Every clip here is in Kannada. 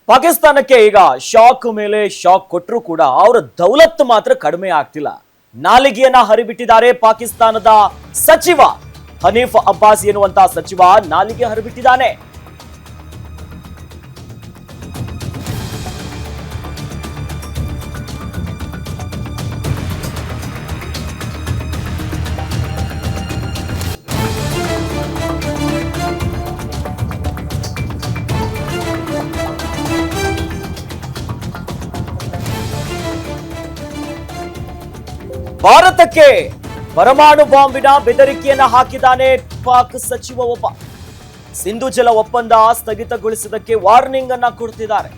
ಪಾಕಿಸ್ತಾನಕ್ಕೆ ಈಗ ಶಾಕ್ ಮೇಲೆ ಶಾಕ್ ಕೊಟ್ಟರು ಕೂಡ ಅವರ ದೌಲತ್ ಮಾತ್ರ ಕಡಿಮೆ ಆಗ್ತಿಲ್ಲ. ನಾಲಿಗೆಯನ್ನ ಹರಿಬಿಟ್ಟಿದ್ದಾರೆ ಪಾಕಿಸ್ತಾನದ ಸಚಿವ ಹನೀಫ್ ಅಬ್ಬಾಸ್ ಎನ್ನುವಂತ ಸಚಿವ ನಾಲಿಗೆ ಹರಿಬಿಟ್ಟಿದ್ದಾನೆ. ಭಾರತಕ್ಕೆ ಪರಮಾಣು ಬಾಂಬಿನ ಬೆದರಿಕೆಯನ್ನ ಹಾಕಿದ್ದಾನೆ ಪಾಕ್ ಸಚಿವ ಒಬ್ಬ. ಸಿಂಧು ಜಲ ಒಪ್ಪಂದ ಸ್ಥಗಿತಗೊಳಿಸಿದ್ದಕ್ಕೆ ವಾರ್ನಿಂಗ್ ಅನ್ನ ಕೊಡ್ತಿದ್ದಾರೆ.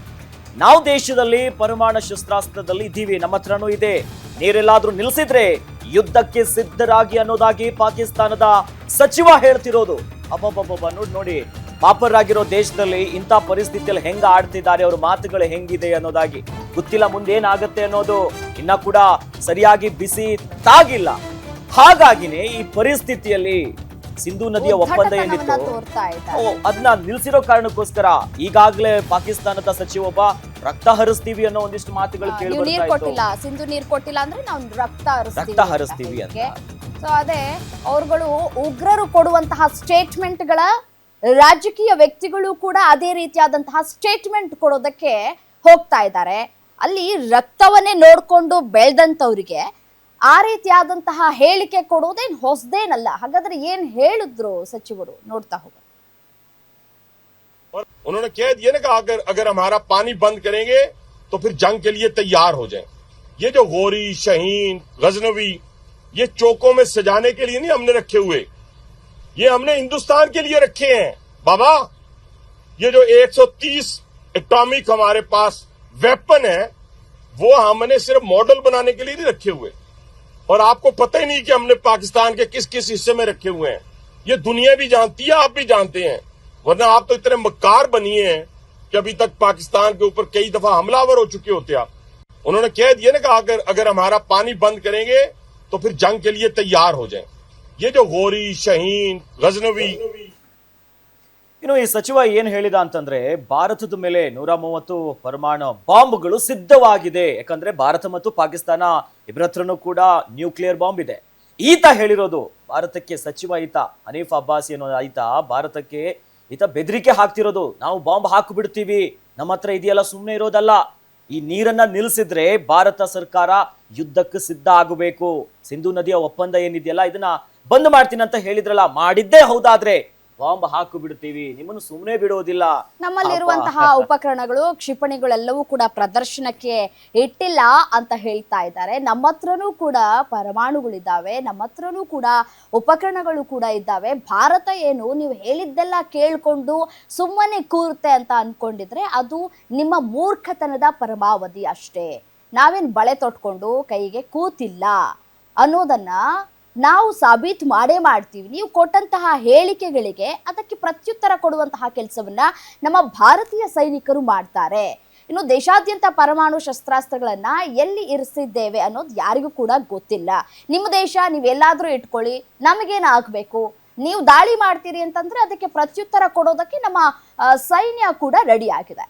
ನಾವು ದೇಶದಲ್ಲಿ ಪರಮಾಣು ಶಸ್ತ್ರಾಸ್ತ್ರದಲ್ಲಿ ಇದ್ದೀವಿ, ನಮ್ಮ ಹತ್ರನೂ ಇದೆ, ನೀರೆಲ್ಲಾದ್ರೂ ನಿಲ್ಲಿಸಿದ್ರೆ ಯುದ್ಧಕ್ಕೆ ಸಿದ್ಧರಾಗಿ ಅನ್ನೋದಾಗಿ ಪಾಕಿಸ್ತಾನದ ಸಚಿವ ಹೇಳ್ತಿರೋದು. ಅಬ್ಬಬ್ಬಬ್ಬ ನೋಡಿ ಪಾಪರಾಗಿರೋ ದೇಶದಲ್ಲಿ ಇಂಥ ಪರಿಸ್ಥಿತಿಯಲ್ಲಿ ಹೆಂಗ ಆಡ್ತಿದ್ದಾರೆ, ಅವ್ರ ಮಾತುಗಳು ಹೆಂಗಿದೆ ಅನ್ನೋದಾಗಿ ಗೊತ್ತಿಲ್ಲ. ಮುಂದೇನಾಗತ್ತೆ ಅನ್ನೋದು ಇನ್ನ ಕೂಡ ಸರಿಯಾಗಿ ಬಿಸಿ ತಾಗಿಲ್ಲ. ಹಾಗಾಗಿನೇ ಈ ಪರಿಸ್ಥಿತಿಯಲ್ಲಿ ಸಿಂಧು ನದಿಯ ಒಪ್ಪಂದ ಏನಿತ್ತು ಅದನ್ನ ನಿಲ್ಸಿರೋ ಕಾರಣಕ್ಕೋಸ್ಕರ ಈಗಾಗಲೇ ಪಾಕಿಸ್ತಾನದ ಸಚಿವ ಒಬ್ಬ ರಕ್ತ ಹರಿಸ್ತೀವಿ ಅನ್ನೋ ಒಂದಿಷ್ಟು ಮಾತುಗಳು ಕೇಳಿ ಸಿಂಧು ನೀರ್ ಕೊಟ್ಟಿಲ್ಲ ಅಂದ್ರೆ ನಾವು ರಕ್ತ ಹರಿಸ್ತೀವಿ ಅಂತ. ಸೊ ಅದೇ ಅವ್ರುಗಳು ಉಗ್ರರು ಕೊಡುವಂತಹ ಸ್ಟೇಟ್ಮೆಂಟ್ಗಳ ರಾಜಕೀಯ ವ್ಯಕ್ತಿಗಳು ಕೂಡ ಅದೇ ರೀತಿಯಾದಂತಹ ಸ್ಟೇಟ್ಮೆಂಟ್ ಕೊಡೋದಕ್ಕೆ ಹೋಗ್ತಾ ಇದ್ದಾರೆ. ಅಲ್ಲಿ ರಕ್ತವನ್ನೇ ನೋಡ್ಕೊಂಡು ಬೆಳೆದಂತವ್ರಿಗೆ ಆ ರೀತಿಯಾದಂತಹ ಹೇಳಿಕೆ ಕೊಡೋದೇನ್ ಹೊಸದೇನಲ್ಲ. ಹಾಗಾದ್ರೆ ಏನ್ ಹೇಳಿದ್ರು ಸಚಿವರು ನೋಡ್ತಾ ಹೋಗ. उन्होंने कह दिया ना कि अगर हमारा पानी बंद करेंगे तो फिर जंग के लिए तैयार हो जाएं। ये जो गोरी, शहीन, गजनवी, ये चौकों में सजाने के लिए नहीं हमने रखे हुए, ये हमने हिंदुस्तान के लिए रखे हैं बाबा। ये जो 130 एटॉमिक हमारे पास वेपन है वो हमने सिर्फ मॉडल बनाने के लिए नहीं रखे हुए, और आपको पता ही नहीं कि हमने पाकिस्तान के किस किस हिस्से में रखे हुए हैं। ये दुनिया भी जानती है, आप भी जानते हैं, वरना आप तो इतने मक्कार बनिए हैं कि अभी तक पाकिस्तान के ऊपर कई दफा हमलावर हो चुके होते आप। उन्होंने कह दिया ना कि अगर हमारा पानी बंद करेंगे तो फिर जंग के लिए तैयार हो जाएं। ये जो गोरी, शहीन, गजनवी, ಇನ್ನು ಈ ಸಚಿವ ಏನ್ ಹೇಳಿದ ಅಂತಂದ್ರೆ ಭಾರತದ ಮೇಲೆ 130 ಪರಮಾಣು ಬಾಂಬ್ಗಳು ಸಿದ್ಧವಾಗಿದೆ. ಯಾಕಂದ್ರೆ ಭಾರತ ಮತ್ತು ಪಾಕಿಸ್ತಾನ ಇಬ್ಬರ ಹತ್ರನೂ ಕೂಡ ನ್ಯೂಕ್ಲಿಯರ್ ಬಾಂಬ್ ಇದೆ. ಈತ ಹೇಳಿರೋದು ಭಾರತಕ್ಕೆ, ಸಚಿವ ಈತ ಹನೀಫ್ ಅಬ್ಬಾಸ್ ಏನೋ ಈತ ಭಾರತಕ್ಕೆ ಈತ ಬೆದರಿಕೆ ಹಾಕ್ತಿರೋದು. ನಾವು ಬಾಂಬ್ ಹಾಕು ಬಿಡ್ತೀವಿ, ನಮ್ಮ ಹತ್ರ ಇದೆಯಲ್ಲ, ಸುಮ್ಮನೆ ಇರೋದಲ್ಲ, ಈ ನೀರನ್ನ ನಿಲ್ಸಿದ್ರೆ ಭಾರತ ಸರ್ಕಾರ ಯುದ್ಧಕ್ಕೆ ಸಿದ್ಧ ಆಗಬೇಕು. ಸಿಂಧು ನದಿಯ ಒಪ್ಪಂದ ಏನಿದೆಯಲ್ಲ ಇದನ್ನ ಬಂದ್ ಮಾಡ್ತೀನಿ ಅಂತ ಹೇಳಿದ್ರಲ್ಲ, ಮಾಡಿದ್ದೇ ಹೌದಾದ್ರೆ ಬಾಂಬ್ ಹಾಕು ಬಿಡ್ತೀವಿ, ನಿಮ್ಮನ್ನು ಸುಮ್ಮನೆ ಬಿಡೋದಿಲ್ಲ. ನಮ್ಮಲ್ಲಿರುವಂತಹ ಉಪಕರಣಗಳು, ಕ್ಷಿಪಣಿಗಳೆಲ್ಲವೂ ಕೂಡ ಪ್ರದರ್ಶನಕ್ಕೆ ಇಟ್ಟಿಲ್ಲ ಅಂತ ಹೇಳ್ತಾ ಇದ್ದಾರೆ. ನಮ್ಮ ಹತ್ರನೂ ಕೂಡ ಪರಮಾಣುಗಳಿದ್ದಾವೆ, ನಮ್ಮ ಹತ್ರನೂ ಕೂಡ ಉಪಕರಣಗಳು ಕೂಡ ಇದ್ದಾವೆ. ಭಾರತ ಏನು ನೀವು ಹೇಳಿದ್ದೆಲ್ಲ ಕೇಳ್ಕೊಂಡು ಸುಮ್ಮನೆ ಕೂರುತ್ತೆ ಅಂತ ಅನ್ಕೊಂಡಿದ್ರೆ ಅದು ನಿಮ್ಮ ಮೂರ್ಖತನದ ಪರಮಾವಧಿ ಅಷ್ಟೇ. ನಾವೇನ್ ಬಳೆ ತೊಟ್ಕೊಂಡು ಕೈಗೆ ಕೂತಿಲ್ಲ ಅನ್ನೋದನ್ನ ನಾವು ಸಾಬೀತು ಮಾಡೇ ಮಾಡ್ತೀವಿ. ನೀವು ಕೊಟ್ಟಂತಹ ಹೇಳಿಕೆಗಳಿಗೆ ಅದಕ್ಕೆ ಪ್ರತ್ಯುತ್ತರ ಕೊಡುವಂತಹ ಕೆಲಸವನ್ನ ನಮ್ಮ ಭಾರತೀಯ ಸೈನಿಕರು ಮಾಡ್ತಾರೆ. ಇನ್ನು ದೇಶಾದ್ಯಂತ ಪರಮಾಣು ಶಸ್ತ್ರಾಸ್ತ್ರಗಳನ್ನ ಎಲ್ಲಿ ಇರಿಸಿದ್ದೇವೆ ಅನ್ನೋದು ಯಾರಿಗೂ ಕೂಡ ಗೊತ್ತಿಲ್ಲ. ನಿಮ್ಮ ದೇಶ ನೀವೆಲ್ಲಾದ್ರೂ ಇಟ್ಕೊಳ್ಳಿ, ನಮಗೇನಾಗಬೇಕು? ನೀವು ದಾಳಿ ಮಾಡ್ತೀರಿ ಅಂತಂದ್ರೆ ಅದಕ್ಕೆ ಪ್ರತ್ಯುತ್ತರ ಕೊಡೋದಕ್ಕೆ ನಮ್ಮ ಸೈನ್ಯ ಕೂಡ ರೆಡಿ ಆಗಿದೆ.